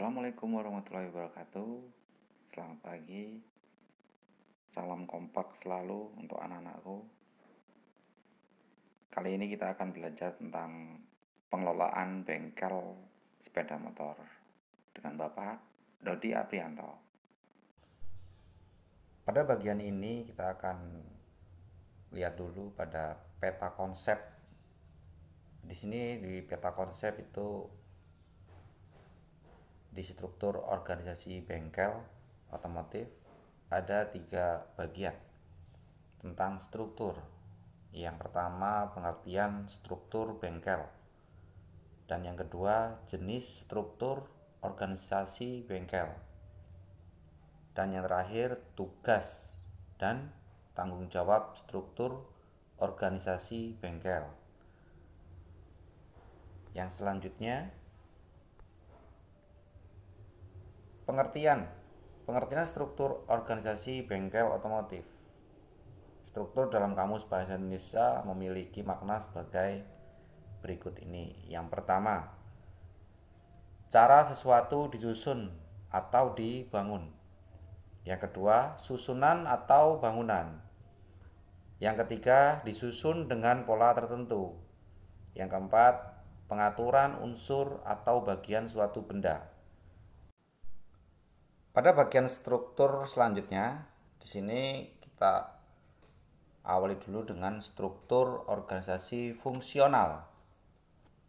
Assalamualaikum warahmatullahi wabarakatuh. Selamat pagi. Salam kompak selalu untuk anak-anakku. Kali ini kita akan belajar tentang pengelolaan bengkel sepeda motor dengan Bapak Dodi Aprianto. Pada bagian ini kita akan lihat dulu pada peta konsep. Di sini di peta konsep itu di struktur organisasi bengkel otomotif ada 3 bagian tentang struktur. Yang pertama pengertian struktur bengkel, dan yang kedua jenis struktur organisasi bengkel, dan yang terakhir tugas dan tanggung jawab struktur organisasi bengkel. Yang selanjutnya pengertian struktur organisasi bengkel otomotif. Struktur dalam Kamus Bahasa Indonesia memiliki makna sebagai berikut ini. Yang pertama, cara sesuatu disusun atau dibangun. Yang kedua, susunan atau bangunan. Yang ketiga, disusun dengan pola tertentu. Yang keempat, pengaturan unsur atau bagian suatu benda. Pada bagian struktur selanjutnya, di sini kita awali dulu dengan struktur organisasi fungsional.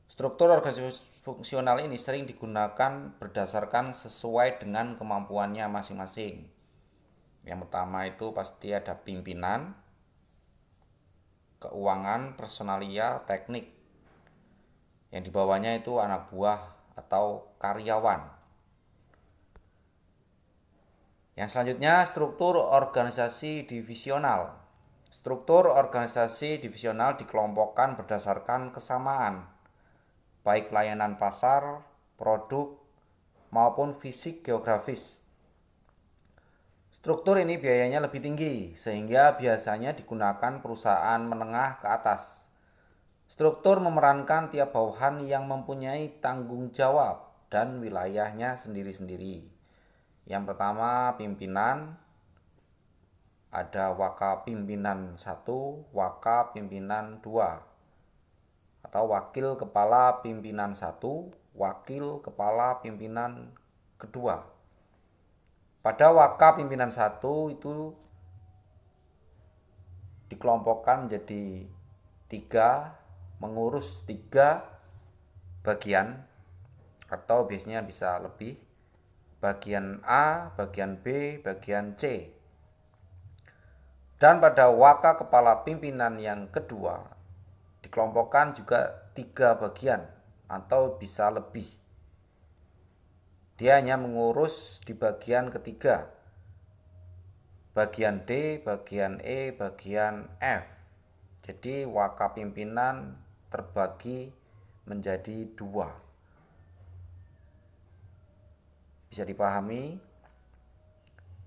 Struktur organisasi fungsional ini sering digunakan berdasarkan sesuai dengan kemampuannya masing-masing. Yang pertama itu pasti ada pimpinan, keuangan, personalia, teknik. Yang di bawahnya itu anak buah atau karyawan. Yang selanjutnya struktur organisasi divisional. Struktur organisasi divisional dikelompokkan berdasarkan kesamaan, baik layanan pasar, produk, maupun fisik geografis. Struktur ini biayanya lebih tinggi, sehingga biasanya digunakan perusahaan menengah ke atas. Struktur memerankan tiap bawahan yang mempunyai tanggung jawab dan wilayahnya sendiri-sendiri. Yang pertama, pimpinan. Ada waka pimpinan 1, waka pimpinan 2, atau wakil kepala pimpinan 1, wakil kepala pimpinan kedua. Pada waka pimpinan 1 itu dikelompokkan menjadi 3, mengurus 3 bagian, atau biasanya bisa lebih, bagian A, bagian B, bagian C. Dan pada waka kepala pimpinan yang kedua dikelompokkan juga 3 bagian atau bisa lebih. Dia hanya mengurus di bagian ketiga, bagian D, bagian E, bagian F. Jadi waka pimpinan terbagi menjadi 2. Bisa dipahami?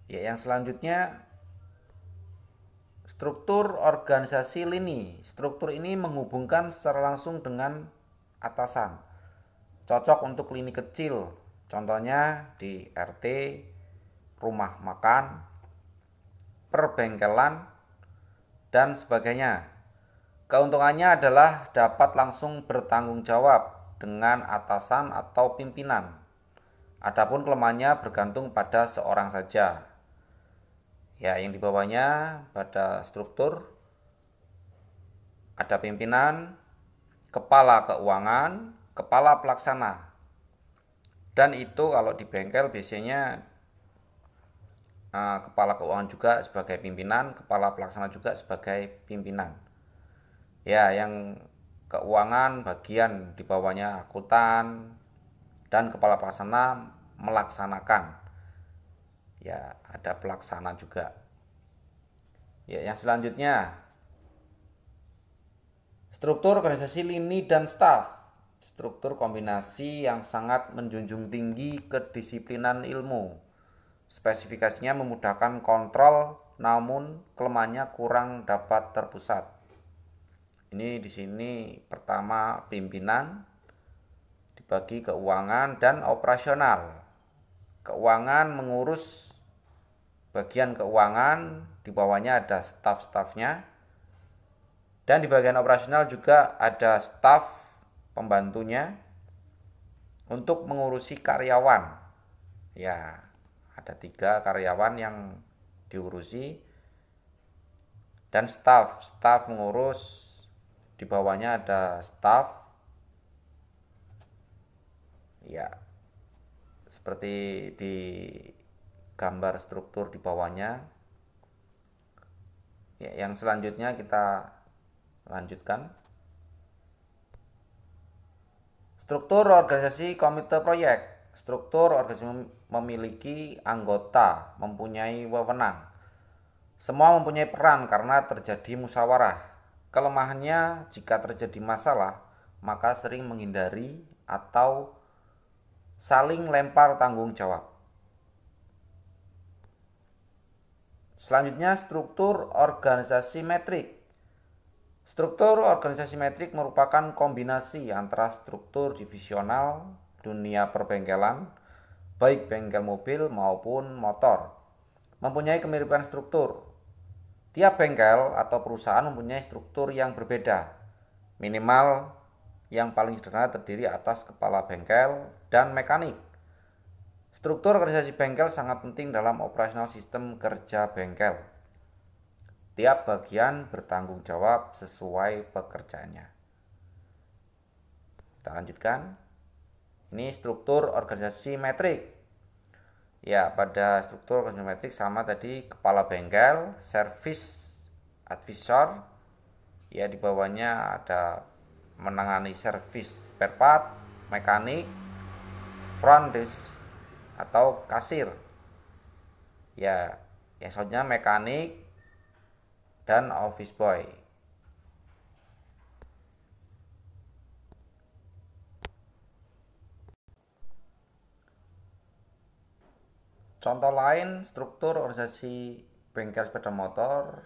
Ya, yang selanjutnya struktur organisasi lini. Struktur ini menghubungkan secara langsung dengan atasan. Cocok untuk lini kecil, contohnya di RT, rumah makan, perbengkelan, dan sebagainya. Keuntungannya adalah dapat langsung bertanggung jawab dengan atasan atau pimpinan. Adapun kelemahannya bergantung pada seorang saja. Ya, yang di bawahnya pada struktur ada pimpinan, kepala keuangan, kepala pelaksana. Dan itu kalau di bengkel biasanya kepala keuangan juga sebagai pimpinan, kepala pelaksana juga sebagai pimpinan. Ya, yang keuangan bagian di bawahnya akuntan, dan kepala pelaksana melaksanakan. Ya, ada pelaksana juga. Ya, yang selanjutnya struktur organisasi lini dan staf. Struktur kombinasi yang sangat menjunjung tinggi kedisiplinan ilmu. Spesifikasinya memudahkan kontrol, namun kelemahannya kurang dapat terpusat. Ini di sini pertama pimpinan, dibagi keuangan dan operasional. keuangan mengurus bagian keuangan, di bawahnya ada staf-stafnya. Dan di bagian operasional juga ada staf pembantunya untuk mengurusi karyawan. Ya, ada 3 karyawan yang diurusi dan staf mengurus, di bawahnya ada staf. Ya, seperti di gambar struktur di bawahnya. Ya, yang selanjutnya kita lanjutkan. Struktur organisasi komite proyek. Struktur organisasi memiliki anggota, mempunyai wewenang. Semua mempunyai peran karena terjadi musyawarah. Kelemahannya, jika terjadi masalah, maka sering menghindari atau saling lempar tanggung jawab. Selanjutnya, struktur organisasi metrik. Struktur organisasi metrik merupakan kombinasi antara struktur divisional dunia perbengkelan, baik bengkel mobil maupun motor. Mempunyai kemiripan struktur. Tiap bengkel atau perusahaan mempunyai struktur yang berbeda. Minimal yang paling sederhana terdiri atas kepala bengkel dan mekanik. Struktur organisasi bengkel sangat penting dalam operasional sistem kerja bengkel. Tiap bagian bertanggung jawab sesuai pekerjaannya. Kita lanjutkan. Ini struktur organisasi metrik. Ya, pada struktur organisasi metrik sama tadi, kepala bengkel, service advisor. Ya, di bawahnya ada menangani servis spare part, mekanik, front desk atau kasir. Ya, yang selanjutnya mekanik dan office boy. Contoh lain struktur organisasi bengkel sepeda motor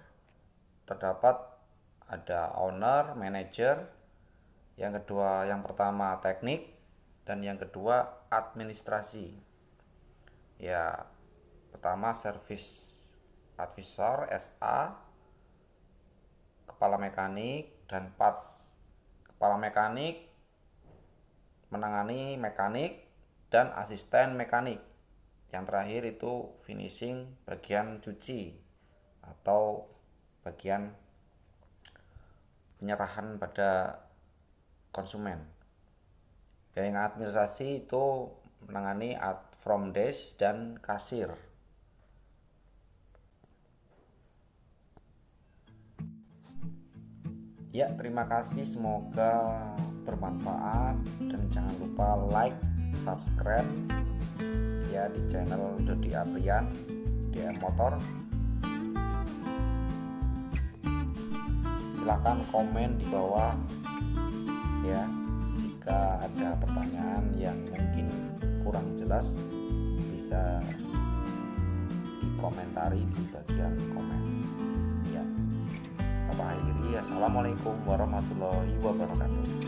terdapat ada owner, manager, yang pertama teknik, dan yang kedua administrasi. Ya, pertama service advisor SA, kepala mekanik dan parts. Kepala mekanik menangani mekanik dan asisten mekanik. Yang terakhir itu finishing, bagian cuci atau bagian penyerahan pada konsumen. Dan yang administrasi itu menangani front desk dan kasir. Ya, terima kasih, semoga bermanfaat dan jangan lupa like, subscribe ya di channel Dodi Aprian DM Motor. Silahkan komen di bawah ya, jika ada pertanyaan yang mungkin kurang jelas bisa dikomentari di bagian komen ya. Kita akhiri, assalamualaikum warahmatullahi wabarakatuh.